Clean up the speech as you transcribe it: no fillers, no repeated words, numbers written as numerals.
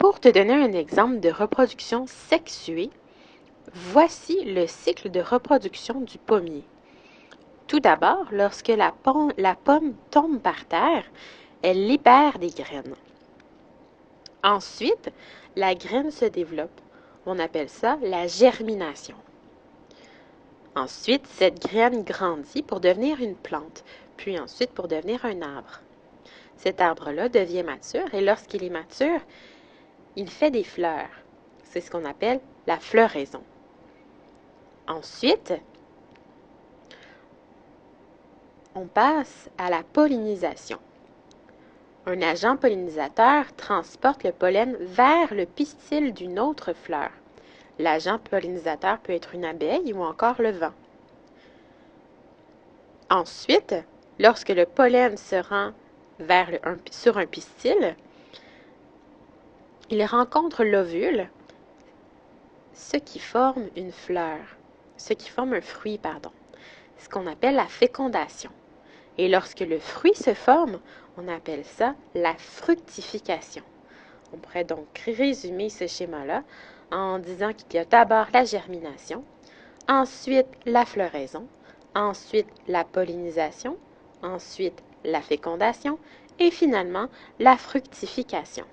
Pour te donner un exemple de reproduction sexuée, voici le cycle de reproduction du pommier. Tout d'abord, lorsque la pomme tombe par terre, elle libère des graines. Ensuite, la graine se développe. On appelle ça la germination. Ensuite, cette graine grandit pour devenir une plante, puis ensuite pour devenir un arbre. Cet arbre-là devient mature et lorsqu'il est mature, il fait des fleurs. C'est ce qu'on appelle la floraison. Ensuite, on passe à la pollinisation. Un agent pollinisateur transporte le pollen vers le pistil d'une autre fleur. L'agent pollinisateur peut être une abeille ou encore le vent. Ensuite, lorsque le pollen se rend sur un pistil, il rencontre l'ovule, ce qui forme une fleur, ce qui forme un fruit, ce qu'on appelle la fécondation. Et lorsque le fruit se forme, on appelle ça la fructification. On pourrait donc résumer ce schéma-là en disant qu'il y a d'abord la germination, ensuite la floraison, ensuite la pollinisation, ensuite la fécondation et finalement la fructification.